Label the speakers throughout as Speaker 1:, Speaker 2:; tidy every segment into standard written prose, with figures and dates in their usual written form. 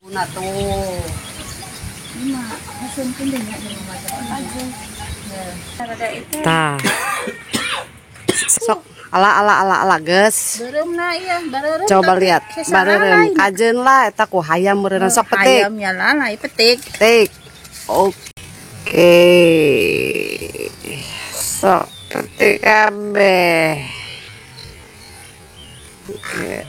Speaker 1: Nah tuh.
Speaker 2: Ini hasil penting ya di rumah aja.
Speaker 1: Tah. Sok ala geus.
Speaker 2: Bereumna ieu, bareureum.
Speaker 1: Coba lihat, bareureum kajeun lah eta ku hayam meureun sok petik.
Speaker 2: Hayam nya lah petik.
Speaker 1: Petik. Oke. Sok petik kabeh. Oke.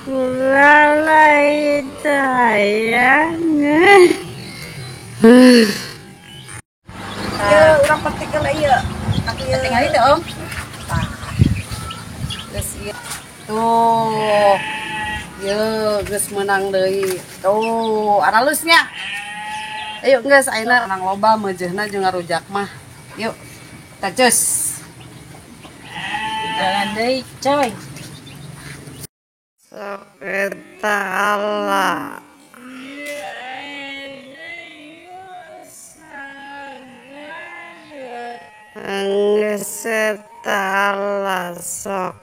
Speaker 2: Kulalai sayang.
Speaker 1: Urang petik lah ieu.
Speaker 2: Petik kali teh, Om.
Speaker 1: Geus ieu. Tuh. Yeuh, geus menang deui. Tuh, analusnya. Ayo geus ayeuna menang loba meujeuhna jeung ngarujak mah. Yuk. Kita cus.
Speaker 2: Jalan deui, coy.
Speaker 1: Eta Allah. Geus eta Allah sok.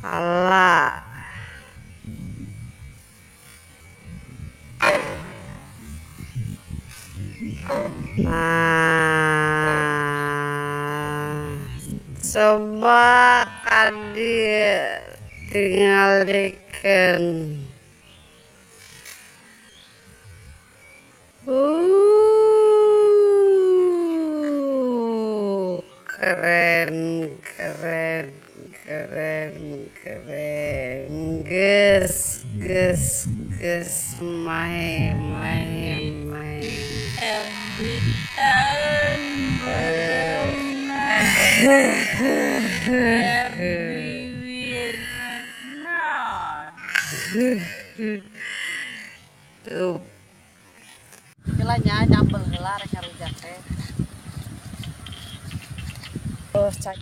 Speaker 1: Allah. Nah, coba kadir tingalikeun. Keren. Geus main. Tuh. Gilanya nyambel heula rek ngarujak teh. Cak.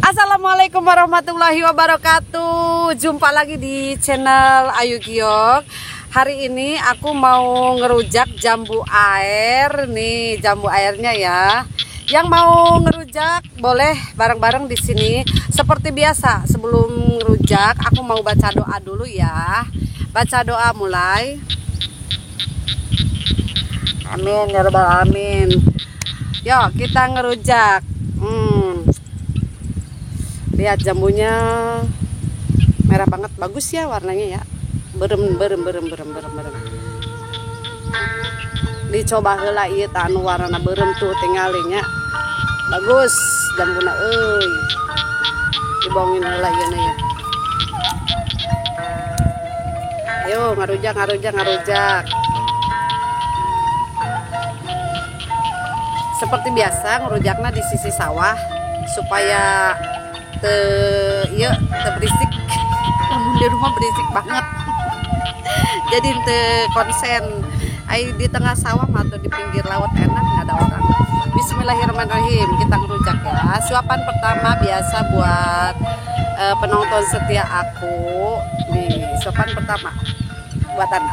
Speaker 1: Assalamualaikum warahmatullahi wabarakatuh. Jumpa lagi di channel Ayu Giok. Hari ini aku mau ngerujak jambu air. Nih jambu airnya ya. Yang mau ngerujak boleh bareng-bareng di sini. Seperti biasa, sebelum ngerujak aku mau baca doa dulu ya. Baca doa mulai. Amin ya rabbal alamin. Yuk kita ngerujak. Lihat jambunya merah banget, bagus ya warnanya ya. Berem. Dicoba heula ieu tah anu warna berem tuh tinggalinya. Bagus jambuna euy. Dibongin heula ieu ya. Ayo ngarujak. Seperti biasa ngerujakna di sisi sawah supaya berisik. Namun di rumah berisik banget. Jadi konsen. Di tengah sawah atau di pinggir laut enak, nggak ada orang. Bismillahirrahmanirrahim, kita ngerujak ya. Suapan pertama biasa buat penonton setia aku. Nih suapan pertama buat anak.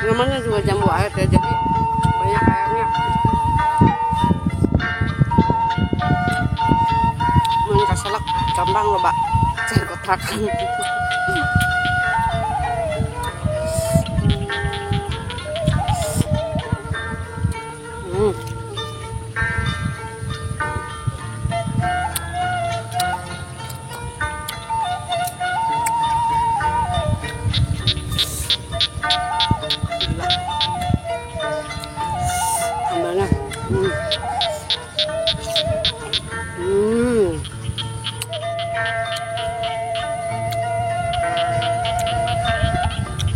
Speaker 1: Namanya juga jambu air ya, jadi banyak airnya. Main kaselak gampang loh, Pak. Cari kontrakan. Sambalnya.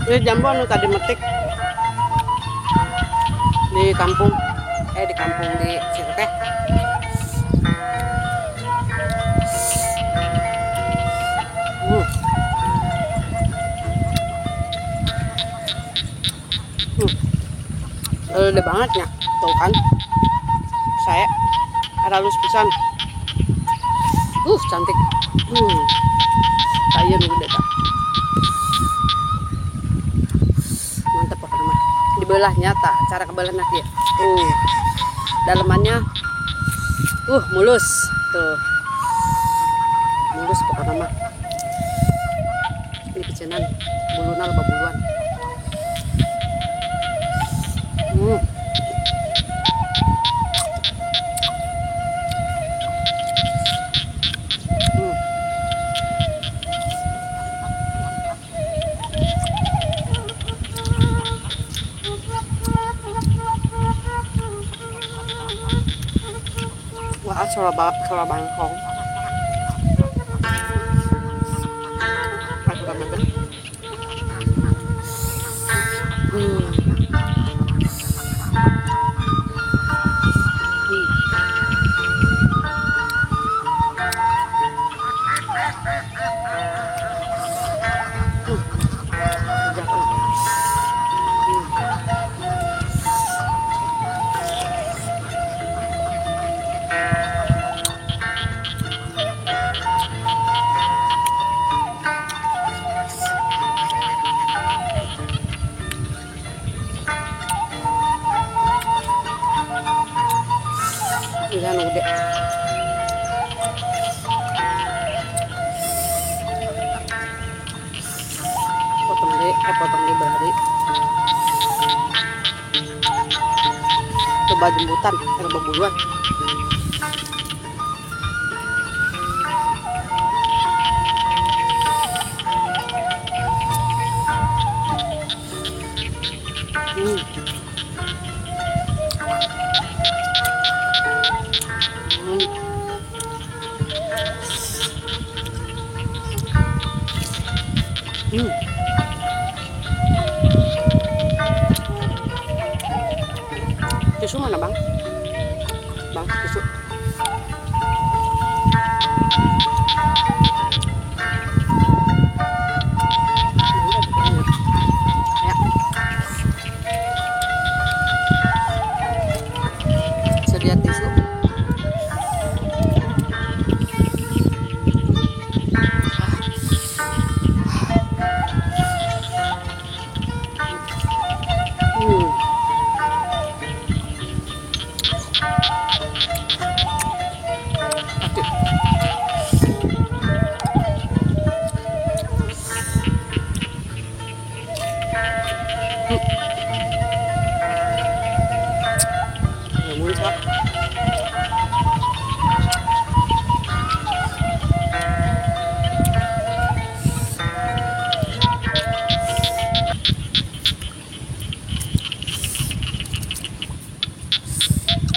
Speaker 1: Ini jambu anu tadi metik di kampung, di situ teh. Lele banget ya, tuh kan. Saya ada halus pisan. Cantik. Kayak nu gede tak. Mantap pokoknya mah. Dibelah nyata, cara kebelahnya dia. Dalemannya mulus. Tuh. Mulus pokoknya mah. Ini pecenan, bulunan loba buluan. Wah, sola bangkong. Aku tambah. Yan udah. Potong di berari. Coba jembutan, coba buluan. Tisu mana bang? Bang, tisu. Ya. Sedia tisu.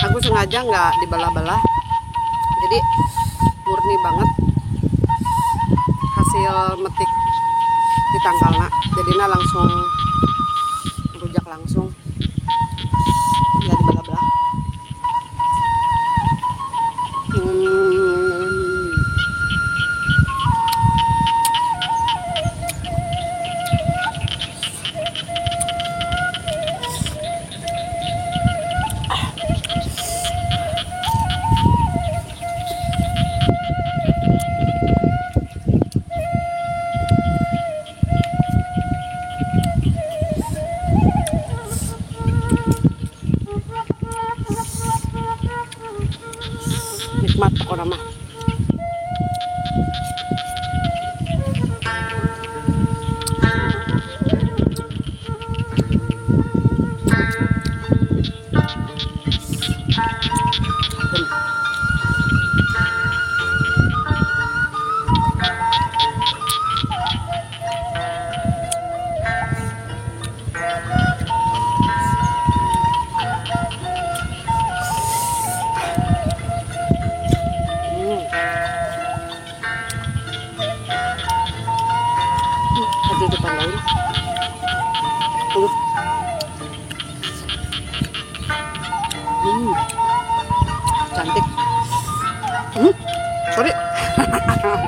Speaker 1: Aku sengaja nggak dibelah-belah, jadi murni banget hasil metik di tangkalna, jadinya langsung rujak langsung, nggak dibelah-belah.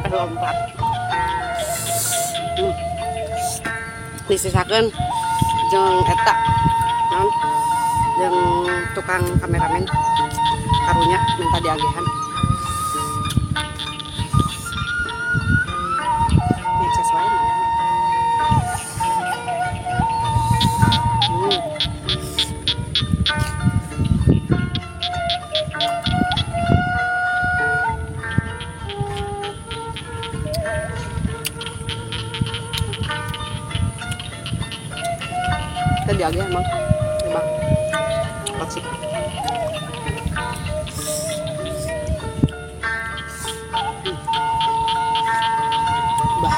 Speaker 1: lompat. Disisakeun jeung eta naon jeung tukang kameramen karunya minta diagehan. Neces wae mah. Tadi agak emang coba kasih bah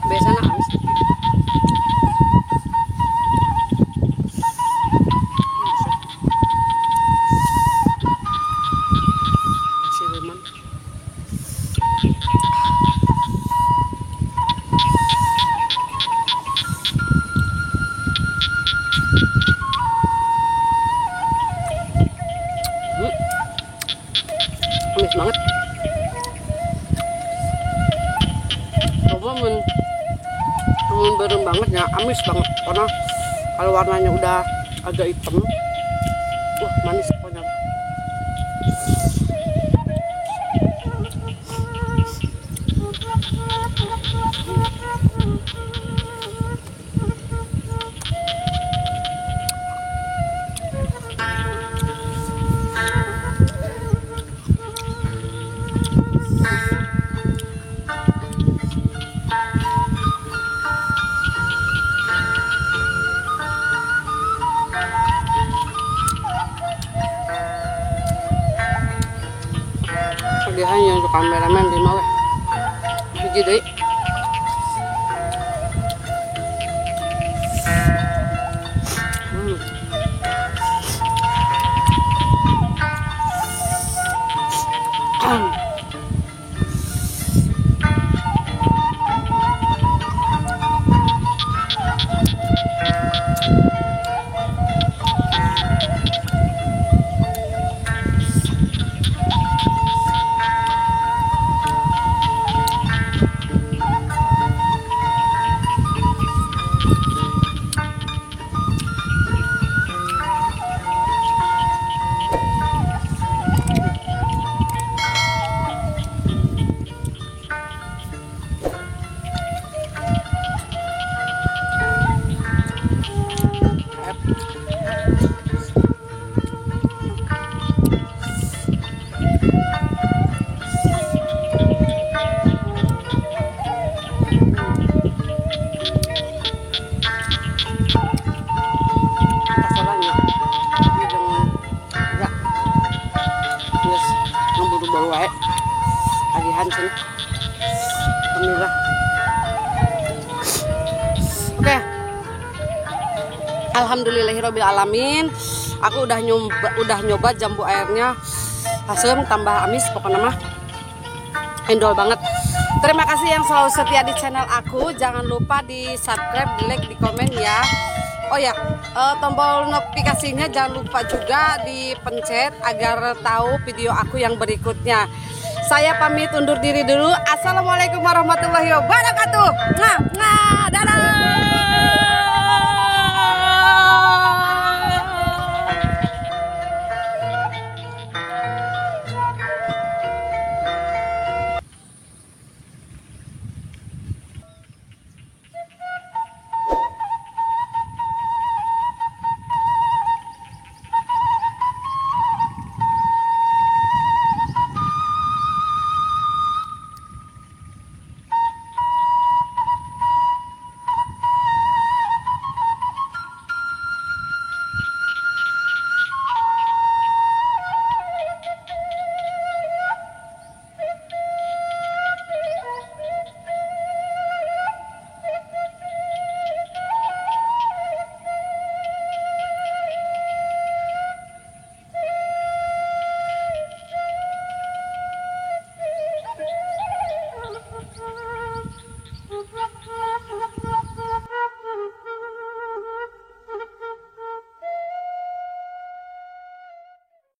Speaker 1: biasanya amis. Siluman. Amis banget. Coba mun berem banget ya, amis banget karena kalau warnanya udah agak hitam, manis pokoknya. Dia hanya untuk kameramen di bawah. Hiji deui. Agihan sini. Alhamdulillah. Oke. Alhamdulillahirabbil alamin. Aku udah nyoba jambu airnya. Asem tambah amis pokoknya mah. Endol banget. Terima kasih yang selalu setia di channel aku. Jangan lupa di subscribe, di like, di komen ya. Oh ya, tombol notifikasinya jangan lupa juga dipencet agar tahu video aku yang berikutnya. Saya pamit undur diri dulu. Assalamualaikum warahmatullahi wabarakatuh. Nah.